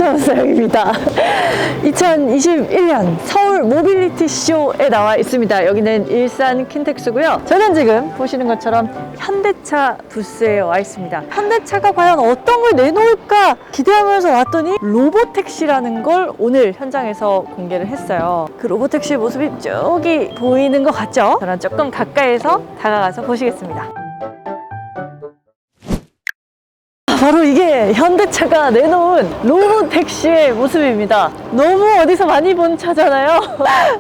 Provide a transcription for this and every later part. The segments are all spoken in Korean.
안전사역입니다. 2021년 서울 모빌리티 쇼에 나와 있습니다. 여기는 일산 킨텍스고요. 저는 지금 보시는 것처럼 현대차 부스에 와 있습니다. 현대차가 과연 어떤 걸 내놓을까 기대하면서 왔더니 로보택시라는 걸 오늘 현장에서 공개를 했어요. 그 로보택시의 모습이 저기 보이는 것 같죠? 저는 조금 가까이서 다가가서 보시겠습니다. 바로 이게 현대차가 내놓은 로보택시의 모습입니다. 너무 어디서 많이 본 차잖아요.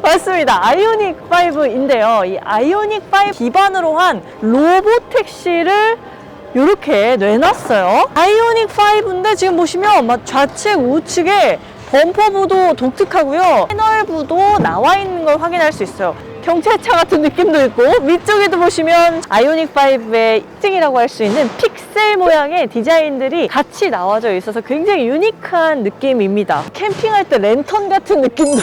맞습니다. 아이오닉5인데요. 이 아이오닉5 기반으로 한 로보택시를 이렇게 내놨어요. 아이오닉5인데 지금 보시면 막 좌측 우측에 범퍼부도 독특하고요. 패널부도 나와 있는 걸 확인할 수 있어요. 경찰차 같은 느낌도 있고, 위쪽에도 보시면 아이오닉5의 특징이라고 할 수 있는 픽셀 모양의 디자인들이 같이 나와져 있어서 굉장히 유니크한 느낌입니다. 캠핑할 때 랜턴 같은 느낌도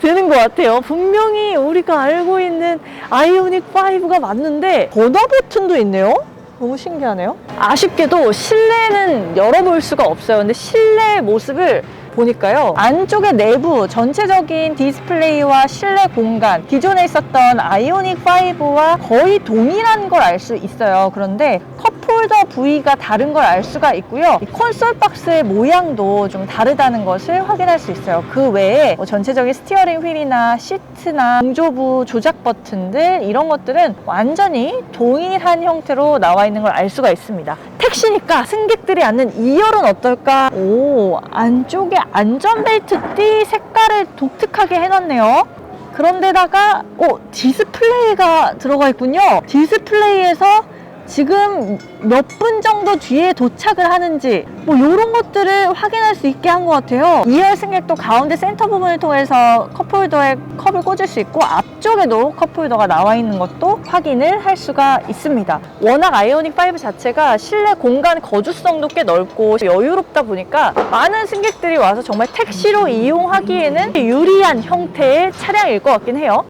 드는 것 같아요. 분명히 우리가 알고 있는 아이오닉5가 맞는데 전화 버튼도 있네요. 너무 신기하네요. 아쉽게도 실내는 열어볼 수가 없어요. 근데 실내 모습을 보니까요, 안쪽에 내부 전체적인 디스플레이와 실내 공간, 기존에 있었던 아이오닉5와 거의 동일한 걸 알 수 있어요. 그런데 컵홀더 부위가 다른 걸 알 수가 있고요. 이 콘솔 박스의 모양도 좀 다르다는 것을 확인할 수 있어요. 그 외에 전체적인 스티어링 휠이나 시트나 공조부 조작 버튼들, 이런 것들은 완전히 동일한 형태로 나와 있는 걸 알 수가 있습니다. 택시니까 승객들이 앉는 2열은 어떨까? 오, 안쪽에 안전벨트 띠 색깔을 독특하게 해놨네요. 그런데다가 디스플레이가 들어가 있군요. 디스플레이에서 지금 몇 분 정도 뒤에 도착을 하는지 이런 것들을 확인할 수 있게 한 것 같아요. 2열 승객도 가운데 센터 부분을 통해서 컵홀더에 컵을 꽂을 수 있고, 앞쪽에도 컵홀더가 나와 있는 것도 확인을 할 수가 있습니다. 워낙 아이오닉5 자체가 실내 공간 거주성도 꽤 넓고 여유롭다 보니까 많은 승객들이 와서 정말 택시로 이용하기에는 유리한 형태의 차량일 것 같긴 해요.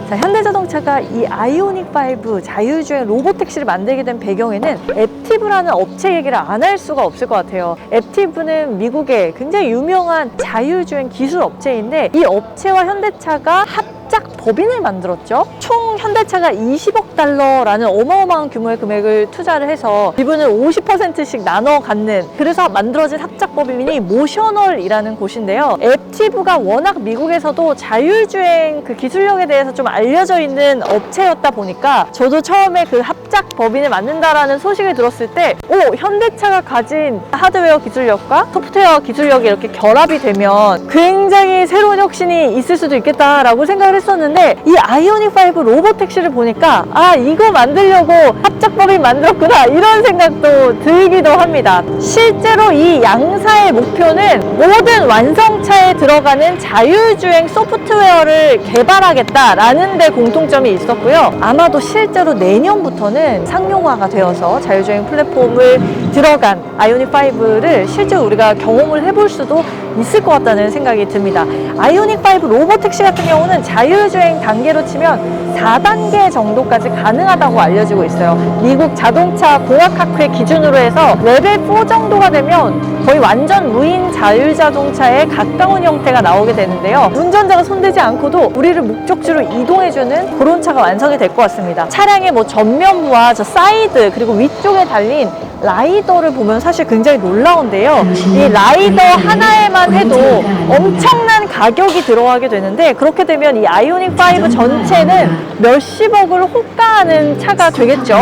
자, 현대자동차가 이 아이오닉5 자율주행 로보택시를 만들게 된 배경에는 앱티브라는 업체 얘기를 안 할 수가 없을 것 같아요. 앱티브는 미국의 굉장히 유명한 자율주행 기술 업체인데, 이 업체와 현대차가 합작 법인을 만들었죠. 총 현대차가 20억 달러라는 어마어마한 규모의 금액을 투자를 해서 지분을 50%씩 나눠 갖는, 그래서 만들어진 합작 법인이 모셔널이라는 곳인데요. 앱티브가 워낙 미국에서도 자율주행 그 기술력에 대해서 좀 알려져 있는 업체였다 보니까, 저도 처음에 그 합작 법인을 만든다라는 소식을 들었을 때 현대차가 가진 하드웨어 기술력과 소프트웨어 기술력이 이렇게 결합이 되면 굉장히 새로운 혁신이 있을 수도 있겠다라고 생각을 했었는데, 이 아이오닉5 로보택시를 보니까 이거 만들려고 합작법인 만들었구나, 이런 생각도 들기도 합니다. 실제로 이 양사의 목표는 모든 완성차에 들어가는 자율주행 소프트웨어를 개발하겠다라는 데 공통점이 있었고요. 아마도 실제로 내년부터는 상용화가 되어서 자율주행 플랫폼을 들어간 아이오닉5를 실제로 우리가 경험을 해볼 수도 있을 것 같다는 생각이 듭니다. 아이오닉5 로보택시 같은 경우는 자율주행 단계로 치면 4단계 정도까지 가능하다고 알려지고 있어요. 미국 자동차 공학학회 기준으로 해서 레벨 4 정도가 되면 거의 완전 무인 자율자동차에 가까운 형태가 나오게 되는데요. 운전자가 손대지 않고도 우리를 목적지로 이동해주는 그런 차가 완성이 될 것 같습니다. 차량의 전면부와 사이드 그리고 위쪽에 달린 라이더를 보면 사실 굉장히 놀라운데요. 이 라이더 하나에만 해도 엄청난 가격이 들어가게 되는데, 그렇게 되면 이 아이오닉5 전체는 몇십억을 호가하는 차가 되겠죠.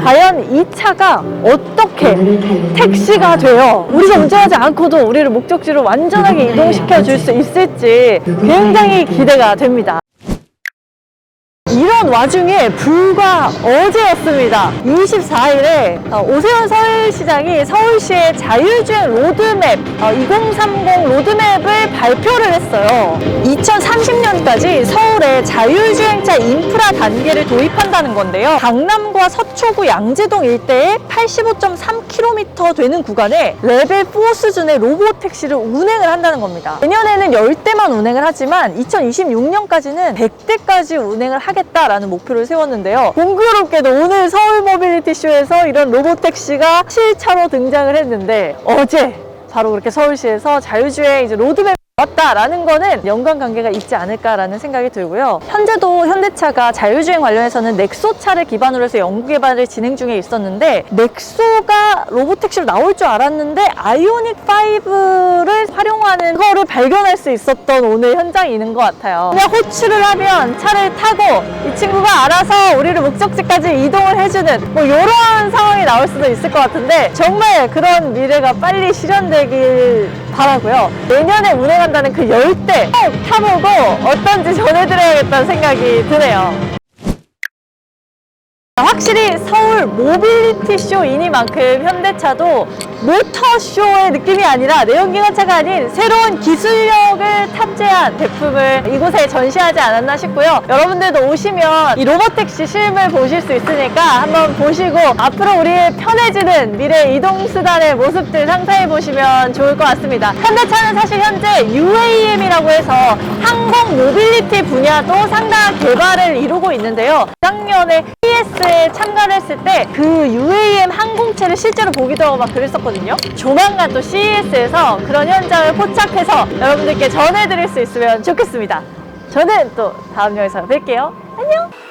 과연 이 차가 어떻게 택시가 돼요? 우리가 운전하지 않고도 우리를 목적지로 완전하게 이동시켜 줄 수 있을지 굉장히 기대가 됩니다. 이런 와중에 불과 어제였습니다. 24일에 오세훈 서울시장이 서울시의 자율주행 로드맵 2030 로드맵을 발표를 했어요. 2030년까지 서울에 자율주행차 인프라 단계를 도입한다는 건데요. 강남과 서초구 양재동 일대에 85.3km 되는 구간에 레벨 4 수준의 로보택시를 운행을 한다는 겁니다. 내년에는 10대만 운행을 하지만 2026년까지는 100대까지 운행을 하게 하겠다라는 목표를 세웠는데요. 공교롭게도 오늘 서울 모빌리티 쇼에서 이런 로보택시가 실차로 등장을 했는데 어제 바로 그렇게 서울시에서 자율주행 이제 로드맵 왔다라는 거는 연관관계가 있지 않을까라는 생각이 들고요. 현재도 현대차가 자율주행 관련해서는 넥소차를 기반으로 해서 연구개발을 진행 중에 있었는데 넥소가 로보택시로 나올 줄 알았는데 아이오닉5를 활용하는 거를 발견할 수 있었던 오늘 현장이 있는 것 같아요. 그냥 호출을 하면 차를 타고 이 친구가 알아서 우리를 목적지까지 이동을 해주는 뭐 이런 상황이 나올 수도 있을 것 같은데 정말 그런 미래가 빨리 실현되길 바라고요. 내년에 운행한다는 그 열대 꼭 타보고 어떤지 전해드려야겠다는 생각이 드네요. 확실히 서울 모빌리티 쇼이니만큼 현대차도 모터쇼의 느낌이 아니라 내연기관차가 아닌 새로운 기술력을 탑재한 제품을 이곳에 전시하지 않았나 싶고요. 여러분들도 오시면 이 로보택시 실물 보실 수 있으니까 한번 보시고 앞으로 우리의 편해지는 미래 이동수단의 모습들 상상해 보시면 좋을 것 같습니다. 현대차는 사실 현재 UAM이라고 해서 항공 모빌리티 분야도 상당한 개발을 이루고 있는데요. 작년에 CES에 참가를 했을 때 그 UAM 항공체를 실제로 보기도 하고 막 그랬었거든요. 조만간 또 CES에서 그런 현장을 포착해서 여러분들께 전해드릴 수 있으면 좋겠습니다. 저는 또 다음 영상에서 뵐게요. 안녕!